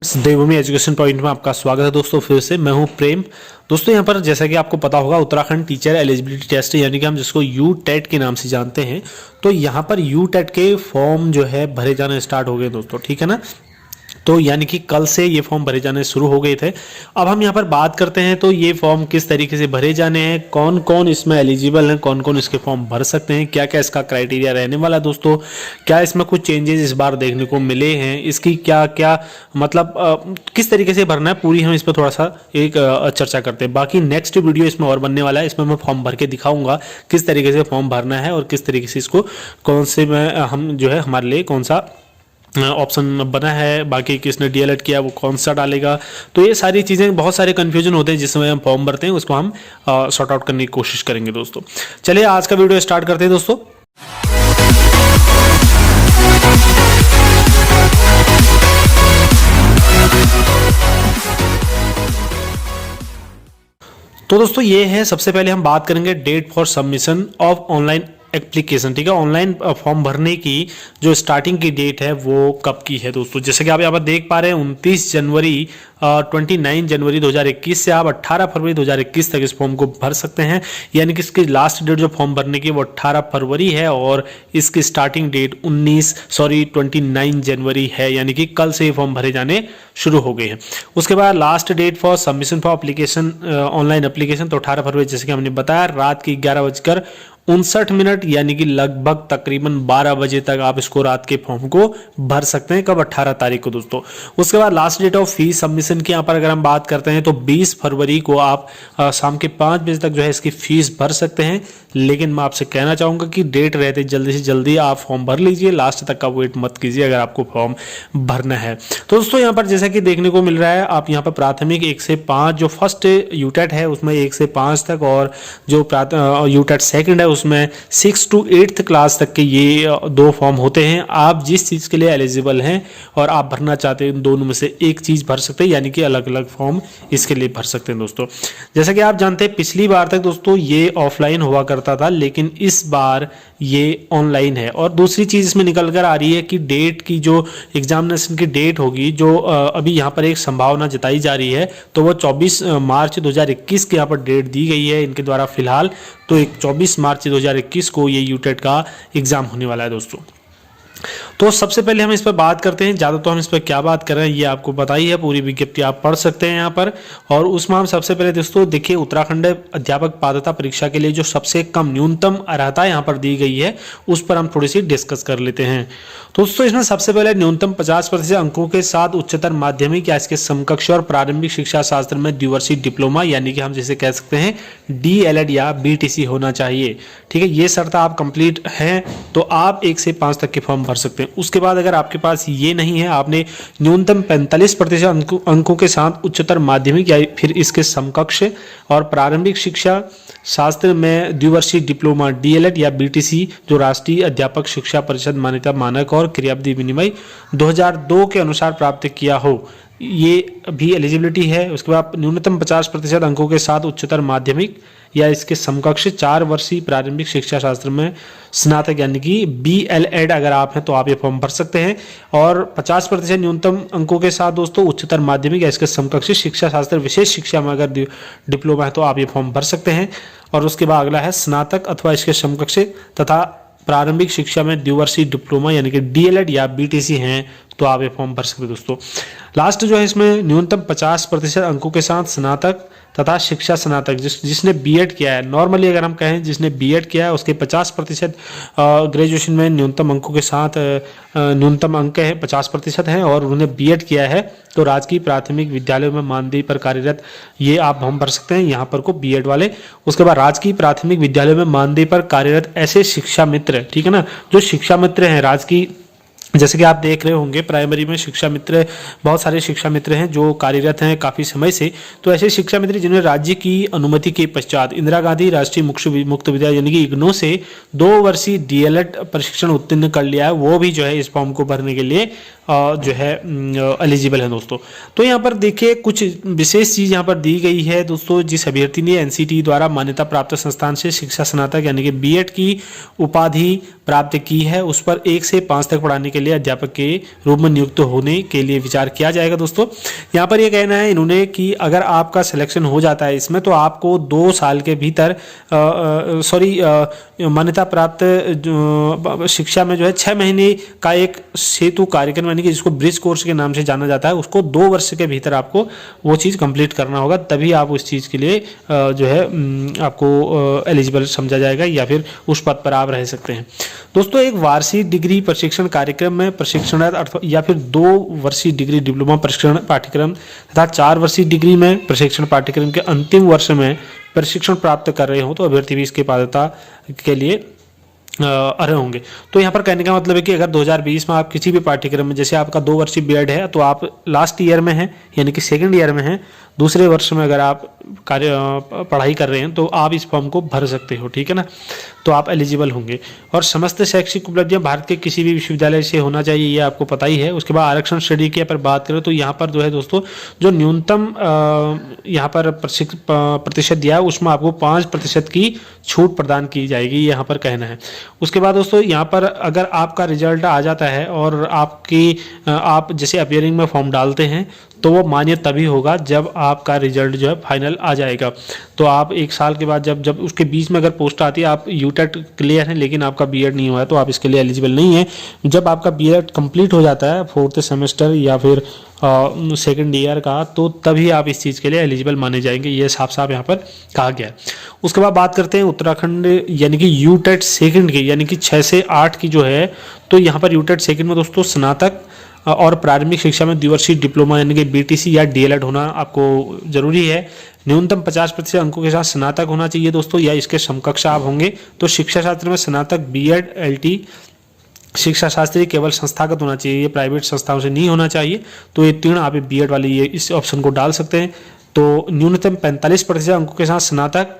देवभूमि education point में आपका स्वागत है दोस्तों। फिर से मैं हूं प्रेम। दोस्तों यहाँ पर जैसा कि आपको पता होगा उत्तराखंड टीचर एलिजिबिलिटी टेस्ट यानी कि हम जिसको यू टेट के नाम से जानते हैं, तो यहाँ पर यू टेट के फॉर्म जो है भरे जाने स्टार्ट हो गए दोस्तों, ठीक है ना। तो यानी कि कल से ये फॉर्म भरे जाने शुरू हो गए थे। अब हम यहाँ पर बात करते हैं तो ये फॉर्म किस तरीके से भरे जाने हैं, कौन कौन इसमें एलिजिबल हैं, कौन कौन इसके फॉर्म भर सकते हैं, क्या क्या इसका क्राइटेरिया रहने वाला है दोस्तों, क्या इसमें कुछ चेंजेस इस बार देखने को मिले हैं, इसकी क्या क्या मतलब किस तरीके से भरना है, पूरी हम इस पर थोड़ा सा एक चर्चा करते हैं। बाकी नेक्स्ट वीडियो इसमें और बनने वाला है, इसमें मैं फॉर्म भर के दिखाऊंगा किस तरीके से फॉर्म भरना है और किस तरीके से इसको कौन से में हम जो है हमारे लिए कौन सा ऑप्शन बना है, बाकी किसने डीएलएड किया वो कौन सा डालेगा। तो ये सारी चीज़ें, बहुत सारे कन्फ्यूजन होते हैं जिसमें हम फॉर्म भरते हैं, उसको हम सॉर्ट आउट करने की कोशिश करेंगे दोस्तों। चलिए आज का वीडियो स्टार्ट करते हैं दोस्तों। तो दोस्तों ये है, सबसे पहले हम बात करेंगे date for submission of online application, ठीक है। ऑनलाइन फॉर्म भरने की जो स्टार्टिंग की डेट है वो कब की है दोस्तों। जैसे कि आप यहाँ पर देख पा रहे हैं 29 जनवरी 29 जनवरी 2021 से आप 18 फरवरी 2021 तक इस फॉर्म को भर सकते हैं। यानी कि इसकी लास्ट डेट जो फॉर्म भरने की वो 18 फरवरी है और इसकी स्टार्टिंग डेट 29 जनवरी है, यानी कि कल से ये फॉर्म भरे जाने शुरू हो गए हैं। उसके बाद last date for submission for application online application तो 18 फरवरी, जैसे कि हमने बताया, रात की 11:59 यानी कि लगभग तकरीबन 12 बजे तक आप इसको रात के फॉर्म को भर सकते हैं, कब 18 तारीख को दोस्तों। उसके बाद last date of fees submission की यहाँ पर अगर हम बात करते हैं तो 20 फरवरी को आप शाम के 5 बजे तक जो है इसकी फीस भर सकते हैं। लेकिन मैं आपसे कहना चाहूँगा कि डेट रहते जल्दी से जल्दी आप फॉर्म भर लीजिए, लास्ट तक का वेट मत कीजिए अगर आपको फॉर्म भरना है। तो दोस्तों यहाँ पर जैसा कि देखने को मिल रहा है, आप यहाँ पर प्राथमिक 1 से 5 जो फर्स्ट यूटेट है उसमें 1 से 5 तक, और जो यूटेट सेकंड है उसमें 6 to 8th क्लास तक के ये 2 फॉर्म होते हैं। आप जिस चीज़ के लिए एलिजिबल हैं और आप भरना चाहते हैं दोनों में से एक चीज़ भर सकते हैं, यानी कि अलग अलग फॉर्म इसके लिए भर सकते हैं दोस्तों। जैसा कि आप जानते हैं पिछली बार तक दोस्तों ये ऑफलाइन हुआ करता था, लेकिन इस बार ये ऑनलाइन है। और दूसरी चीज़ इसमें निकल कर आ रही है कि डेट की जो एग्जामिनेशन की डेट होगी, जो अभी यहाँ पर एक संभावना जताई जा रही है, तो वो 24 मार्च 2021 के यहाँ पर डेट दी गई है इनके द्वारा फिलहाल। तो 24 मार्च 2021 को ये यूटेट का एग्जाम होने वाला है दोस्तों। तो सबसे पहले हम इस पर बात करते हैं। ज़्यादा तो हम इस पर क्या बात कर रहे हैं ये आपको पता ही है, पूरी विज्ञप्ति आप पढ़ सकते हैं यहाँ पर। और उसमें हम सबसे पहले दोस्तों देखिए, उत्तराखंड अध्यापक पात्रता परीक्षा के लिए जो सबसे कम न्यूनतम अर्हता यहाँ पर दी गई है उस पर हम थोड़ी सी डिस्कस कर लेते हैं। तो दोस्तों इसमें सबसे पहले न्यूनतम 50% अंकों के साथ उच्चतर माध्यमिक या इसके समकक्ष और प्रारंभिक शिक्षा शास्त्र में द्विवर्षीय डिप्लोमा, यानी कि हम जिसे कह सकते हैं डीएलएड या बीटीसी होना चाहिए, ठीक है। ये शर्त आप कंप्लीट हैं तो आप 1 से 5 तक के फॉर्म भर सकते हैं। उसके बाद अगर आपके पास ये नहीं है, आपने न्यूनतम 45% अंकों के साथ उच्चतर माध्यमिक या फिर इसके समकक्ष और प्रारंभिक शिक्षा शास्त्र में द्विवर्षीय डिप्लोमा डीएलएड या बीटीसी जो राष्ट्रीय अध्यापक शिक्षा परिषद मान्यता मानक और क्रियाविधि विनिमय 2002 के अनुसार प्राप्त किया हो, ये भी एलिजिबिलिटी है। उसके बाद न्यूनतम 50% अंकों के साथ उच्चतर माध्यमिक या इसके समकक्ष 4 वर्षीय प्रारंभिक शिक्षा शास्त्र में स्नातक यानी कि बीएलएड अगर आप हैं तो आप ये फॉर्म भर सकते हैं। और 50% न्यूनतम अंकों के साथ दोस्तों उच्चतर माध्यमिक या इसके समकक्ष शिक्षा शास्त्र विशेष शिक्षा में अगर डिप्लोमा है तो आप ये फॉर्म भर सकते हैं। और उसके बाद अगला है स्नातक अथवा इसके समकक्ष तथा प्रारंभिक शिक्षा में द्विवर्षीय डिप्लोमा यानी कि डीएलएड या बीटीसी हैं तो आप ये फॉर्म भर सकते हैं दोस्तों। लास्ट जो है इसमें न्यूनतम 50% अंकों के साथ स्नातक तथा शिक्षा स्नातक जिसने बीएड किया है, नॉर्मली अगर हम कहें जिसने बीएड किया है उसके 50% ग्रेजुएशन में न्यूनतम अंकों के साथ न्यूनतम अंक है 50% हैं और उन्होंने बीएड किया है तो राजकीय प्राथमिक विद्यालयों में मानदेय पर कार्यरत ये आप हम भर सकते हैं यहाँ पर को बीएड वाले। उसके बाद राजकीय प्राथमिक विद्यालयों में मानदेय पर कार्यरत ऐसे शिक्षा मित्र, ठीक है ना, जो शिक्षा मित्र हैं राजकीय, जैसे कि आप देख रहे होंगे प्राइमरी में शिक्षा मित्र, बहुत सारे शिक्षा मित्र हैं जो कार्यरत हैं काफ़ी समय से। तो ऐसे शिक्षा मित्र जिन्होंने राज्य की अनुमति के पश्चात इंदिरा गांधी राष्ट्रीय मुक्त विद्यालय यानी कि इग्नू से 2 वर्षीय डीएलएड प्रशिक्षण उत्तीर्ण कर लिया है, वो भी जो है इस फॉर्म को भरने के लिए जो है एलिजिबल है दोस्तों। तो यहाँ पर देखिए कुछ विशेष चीज़ यहाँ पर दी गई है दोस्तों। जिस अभ्यर्थी ने एनसीटी द्वारा मान्यता प्राप्त संस्थान से शिक्षा स्नातक यानी कि बीएड की उपाधि प्राप्त की है उस पर 1 से 5 तक पढ़ाने के लिए अध्यापक के रूप में नियुक्त होने के लिए विचार किया जाएगा। दोस्तों यहाँ पर ये कहना है इन्होंने कि अगर आपका सिलेक्शन हो जाता है इसमें तो आपको 2 साल के भीतर मान्यता प्राप्त शिक्षा में जो है 6 महीने का एक सेतु कार्यक्रम यानी कि जिसको ब्रिज कोर्स के नाम से जाना जाता है उसको 2 वर्ष के भीतर आपको वो चीज़ कंप्लीट करना होगा, तभी आप उस चीज़ के लिए जो है आपको एलिजिबल समझा जाएगा या फिर उस पद पर आप रह सकते हैं। दोस्तों एक वार्षिक डिग्री प्रशिक्षण कार्यक्रम में प्रशिक्षणार्थी या फिर 2 वर्षीय डिग्री डिप्लोमा प्रशिक्षण पाठ्यक्रम तथा 4 वर्षीय डिग्री में प्रशिक्षण पाठ्यक्रम के अंतिम वर्ष में प्रशिक्षण प्राप्त कर रहे हो तो अभ्यर्थी भी इसकी पात्रता के लिए अर्ह होंगे। तो यहाँ पर कहने का मतलब है कि अगर 2020 में आप किसी भी पाठ्यक्रम में, जैसे आपका 2 वर्षीय बीएड है तो आप लास्ट ईयर में हैं यानी कि सेकंड ईयर में हैं, दूसरे वर्ष में अगर आप पढ़ाई कर रहे हैं तो आप इस फॉर्म को भर सकते हो, ठीक है ना, तो आप एलिजिबल होंगे। और समस्त शैक्षिक उपलब्धियां भारत के किसी भी विश्वविद्यालय से होना चाहिए, ये आपको पता ही है। उसके बाद आरक्षण श्रेणी की पर बात करें तो यहाँ पर जो है दोस्तों जो न्यूनतम यहाँ पर प्रतिशत दिया है उसमें आपको 5% की छूट प्रदान की जाएगी, यहाँ पर कहना है। उसके बाद दोस्तों यहाँ पर अगर आपका रिजल्ट आ जाता है और आप जैसे अपियरिंग में फॉर्म डालते हैं तो वो मान्य तभी होगा जब आपका रिजल्ट जो है फाइनल आ जाएगा। तो आप 1 साल के बाद जब उसके बीच में अगर पोस्ट आती है, आप यूटेट क्लियर है लेकिन आपका बीएड नहीं हुआ है तो आप इसके लिए एलिजिबल नहीं है। जब आपका बीएड कंप्लीट हो जाता है 4th सेमेस्टर या फिर सेकंड ईयर का, तो तभी आप इस चीज़ के लिए एलिजिबल माने जाएंगे, ये साफ साफ यहाँ पर कहा गया है। उसके बाद बात करते हैं उत्तराखंड यानी कि यूटेट सेकंड की यानी कि 6 से 8 की जो है, तो यहाँ पर यूटेट सेकंड में दोस्तों स्नातक और प्रारंभिक शिक्षा में द्विवर्षीय डिप्लोमा यानी कि बीटीसी या डीएलएड होना आपको जरूरी है। न्यूनतम 50% अंकों के साथ स्नातक होना चाहिए दोस्तों, या इसके समकक्ष आप होंगे। तो शिक्षा शास्त्र में स्नातक, बीएड, एलटी शिक्षा शास्त्री केवल संस्थागत होना चाहिए, ये प्राइवेट संस्थाओं से नहीं होना चाहिए। तो ये 3 आप बीएड वाले ये इस ऑप्शन को डाल सकते हैं। तो न्यूनतम 45% अंकों के साथ स्नातक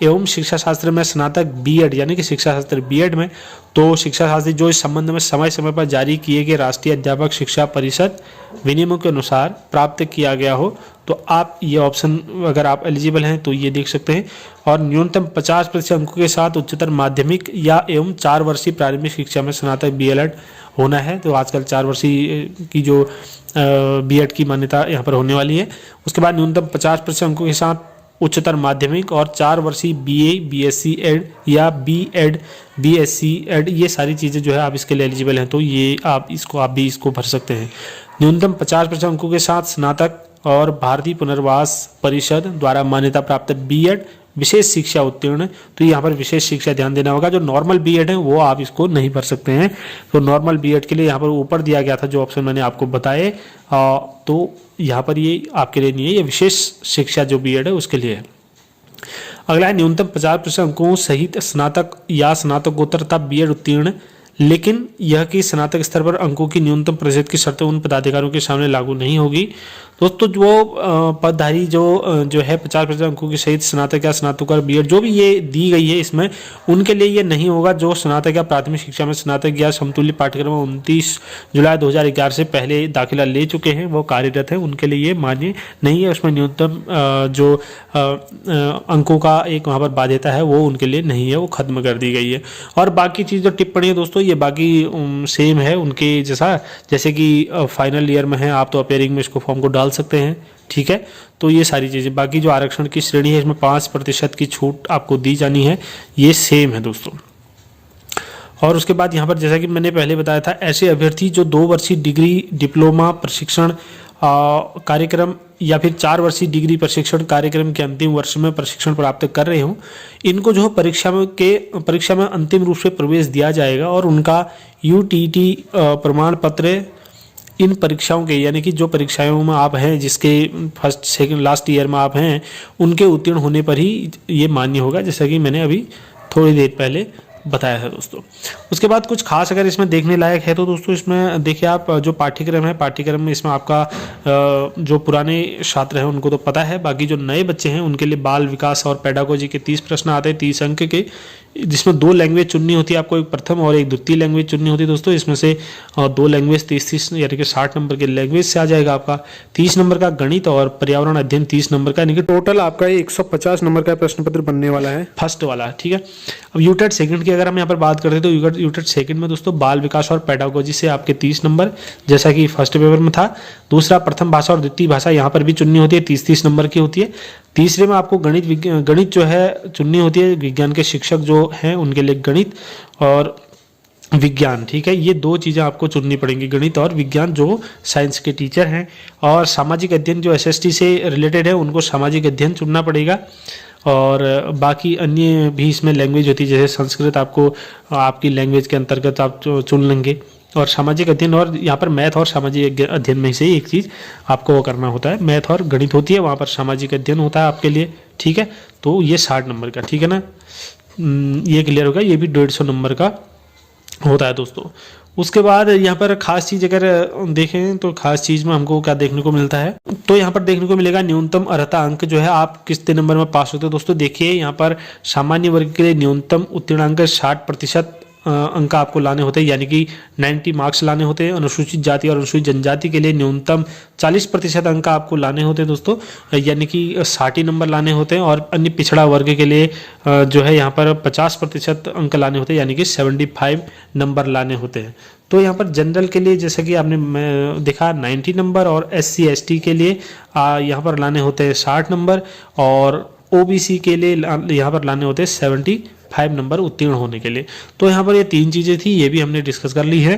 एवं शिक्षा शास्त्र में स्नातक बीएड यानी कि शिक्षा शास्त्र बीएड में, तो शिक्षा शास्त्री जो इस संबंध में समय समय पर जारी किए गए राष्ट्रीय अध्यापक शिक्षा परिषद विनियमों के अनुसार प्राप्त किया गया हो, तो आप ये ऑप्शन अगर आप एलिजिबल हैं तो ये देख सकते हैं। और न्यूनतम 50% अंकों के साथ उच्चतर माध्यमिक या एवं 4 वर्षीय प्रारंभिक शिक्षा में स्नातक बीएलएड होना है। तो आजकल 4 वर्षीय की जो बीएड की मान्यता यहाँ पर होने वाली है। उसके बाद न्यूनतम 50% अंकों के साथ उच्चतर माध्यमिक और 4 वर्षीय बीए, बीएससी एड या बीएड, बीएससी एड, ये सारी चीज़ें जो है आप इसके लिए एलिजिबल हैं, तो ये आप भी इसको भर सकते हैं। न्यूनतम 50% अंकों के साथ स्नातक और भारतीय पुनर्वास परिषद द्वारा मान्यता प्राप्त बीएड विशेष शिक्षा उत्तीर्ण, तो यहाँ पर विशेष शिक्षा ध्यान देना होगा। जो नॉर्मल बीएड है वो आप इसको नहीं भर सकते हैं। तो नॉर्मल बीएड के लिए यहाँ पर ऊपर दिया गया था जो ऑप्शन मैंने आपको बताए, तो यहाँ पर ये आपके लिए नहीं है, ये विशेष शिक्षा जो बीएड है उसके लिए है। अगला है न्यूनतम 50% अंकों सहित स्नातक या स्नातकोत्तर तथा बीएड उत्तीर्ण, लेकिन यह कि स्नातक स्तर पर अंकों की न्यूनतम प्रतिशत की शर्तें उन पदाधिकारियों के सामने लागू नहीं होगी। दोस्तों जो पदधारी जो है 50% अंकों की सहित स्नातक या स्नातकोत्तर बीएड जो भी ये दी गई है इसमें, उनके लिए ये नहीं होगा। जो स्नातक या प्राथमिक शिक्षा में स्नातक या समतुल्य पाठ्यक्रम 29 जुलाई 2011 से पहले दाखिला ले चुके हैं, वो कार्यरत हैं, उनके लिए ये मान्य नहीं है। उसमें न्यूनतम जो अंकों का एक वहाँ पर बाध्यता है वो उनके लिए नहीं है, वो खत्म कर दी गई है। और बाकी चीज़ जो टिप्पणी है दोस्तों ये बाकी सेम है उनके जैसा, जैसे कि फाइनल ईयर में है आप तो अपेयरिंग में इसको फॉर्म को डाल सकते हैं, ठीक है। तो ये सारी चीज़ें, बाकी जो आरक्षण की श्रेणी है इसमें 5% की छूट आपको दी जानी है, ये सेम है दोस्तों। और उसके बाद यहाँ पर जैसा कि मैंने पहले बताया था, ऐसे अभ्यर्थी जो 2 वर्षीय डिग्री डिप्लोमा प्रशिक्षण कार्यक्रम या फिर 4 वर्षीय डिग्री प्रशिक्षण कार्यक्रम के अंतिम वर्ष में प्रशिक्षण प्राप्त कर रहे हों, इनको जो परीक्षा में अंतिम रूप से प्रवेश दिया जाएगा और उनका यूटीटी प्रमाण पत्र इन परीक्षाओं के यानी कि जो परीक्षाओं में आप हैं, जिसके फर्स्ट सेकंड लास्ट ईयर में आप हैं, उनके उत्तीर्ण होने पर ही ये मान्य होगा, जैसा कि मैंने अभी थोड़ी देर पहले बताया था दोस्तों। उसके बाद कुछ खास अगर इसमें देखने लायक है तो दोस्तों इसमें देखिए आप जो पाठ्यक्रम में इसमें आपका जो पुराने छात्र हैं उनको तो पता है, बाकी जो नए बच्चे हैं उनके लिए बाल विकास और पेडागोजी के 30 प्रश्न आते हैं 30 अंक के। जिसमें 2 लैंग्वेज चुननी होती है आपको, एक प्रथम और एक द्वितीय लैंग्वेज चुननी होती है दोस्तों। इसमें से 2 लैंग्वेज 30 यानी कि 60 नंबर के लैंग्वेज से आ जाएगा आपका। 30 नंबर का गणित और पर्यावरण अध्ययन 30 नंबर का, यानी कि टोटल आपका 150 नंबर का प्रश्न पत्र बनने वाला है, फर्स्ट वाला, ठीक है। अब यूटेट सेकंड की अगर हम यहाँ पर बात करते हैं तो यूटेट सेकंड में दोस्तों बाल विकास और पेडागोजी से आपके 30 नंबर, जैसा कि फर्स्ट पेपर में था। दूसरा प्रथम भाषा और द्वितीय भाषा यहाँ पर भी चुननी होती है, 30-30 नंबर की होती है। तीसरे में आपको गणित जो है चुननी होती है, विज्ञान के शिक्षक जो हैं उनके लिए गणित और विज्ञान, ठीक है। ये 2 चीज़ें आपको चुननी पड़ेंगी, गणित और विज्ञान जो साइंस के टीचर हैं। और सामाजिक अध्ययन जो एसएसटी से रिलेटेड है उनको सामाजिक अध्ययन चुनना पड़ेगा। और बाकी अन्य भी इसमें लैंग्वेज होती है, जैसे संस्कृत आपको आपकी लैंग्वेज के अंतर्गत आप चुन लेंगे। और सामाजिक अध्ययन, और यहाँ पर मैथ और सामाजिक अध्ययन में से एक चीज़ आपको वो करना होता है, मैथ और गणित होती है, वहाँ पर सामाजिक अध्ययन होता है आपके लिए, ठीक है। तो ये 60 नंबर का, ठीक है ना, ये क्लियर होगा। ये भी 150 नंबर का होता है दोस्तों। उसके बाद यहाँ पर खास चीज़ अगर देखें तो खास चीज़ में हमको क्या देखने को मिलता है, तो यहाँ पर देखने को मिलेगा न्यूनतम अर्हता अंक जो है आप कितने नंबर में पास होते हो दोस्तों। देखिए यहाँ पर सामान्य वर्ग के लिए न्यूनतम उत्तीर्णांक 60% अंक आपको लाने होते हैं, यानी कि 90 मार्क्स लाने होते हैं। अनुसूचित जाति और अनुसूचित जनजाति के लिए न्यूनतम 40% अंक आपको लाने होते हैं दोस्तों, यानी कि 60 नंबर लाने होते हैं। और अन्य पिछड़ा वर्ग के लिए जो है यहाँ पर 50% अंक लाने होते हैं, यानी कि 75 नंबर लाने होते हैं। तो यहाँ पर जनरल के लिए जैसा कि आपने देखा 90 नंबर, और SC ST के लिए यहाँ पर लाने होते हैं 60 नंबर, और OBC के लिए यहाँ पर लाने होते हैं 75 नंबर उत्तीर्ण होने के लिए। तो यहाँ पर ये 3 चीज़ें थी, ये भी हमने डिस्कस कर ली है।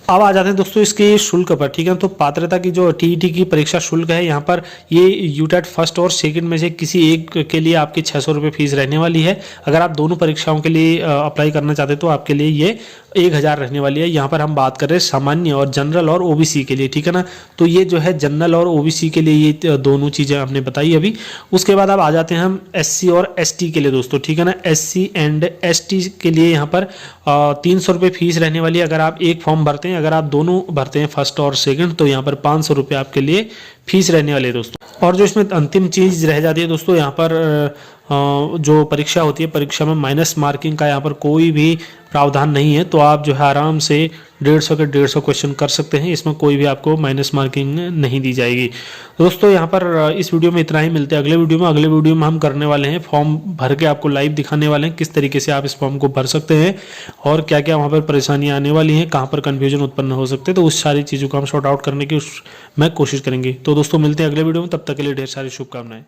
अब आ जाते हैं दोस्तों इसके शुल्क पर, ठीक है। तो पात्रता की जो TET की परीक्षा शुल्क है, यहाँ पर ये यूटेट फर्स्ट और सेकंड में से किसी एक के लिए आपकी 600 रुपये फीस रहने वाली है। अगर आप दोनों परीक्षाओं के लिए अप्लाई करना चाहते हैं तो आपके लिए ये 1000 रहने वाली है। यहाँ पर हम बात कर रहे हैं सामान्य और जनरल और OBC के लिए, ठीक है ना। तो ये जो है जनरल और OBC के लिए ये दोनों चीज़ें हमने बताई अभी। उसके बाद अब आ जाते हैं हम SC और ST के लिए दोस्तों, ठीक है ना। SC एंड ST के लिए यहाँ पर 300 रुपये फीस रहने वाली है अगर आप एक फॉर्म भरते हैं। अगर आप दोनों भरते हैं फर्स्ट और सेकंड तो यहाँ पर 500 रुपये आपके लिए फीस रहने वाली है दोस्तों। और जो इसमें अंतिम चीज़ रह जाती है दोस्तों, यहाँ पर जो परीक्षा होती है, परीक्षा में माइनस मार्किंग का यहाँ पर कोई भी प्रावधान नहीं है। तो आप जो है आराम से 150 के 150 क्वेश्चन कर सकते हैं, इसमें कोई भी आपको माइनस मार्किंग नहीं दी जाएगी दोस्तों। यहाँ पर इस वीडियो में इतना ही, मिलते हैं अगले वीडियो में। अगले वीडियो में हम करने वाले हैं फॉर्म भर के आपको लाइव दिखाने वाले हैं किस तरीके से आप इस फॉर्म को भर सकते हैं, और क्या क्या वहाँ पर परेशानियाँ आने वाली हैं, कहाँ पर कन्फ्यूजन उत्पन्न हो सकते हैं। तो उस सारी चीज़ों को हम सॉर्ट आउट करने की मैं कोशिश करेंगे। तो दोस्तों मिलते हैं अगले वीडियो में, तब तक के लिए ढेर सारी शुभकामनाएं।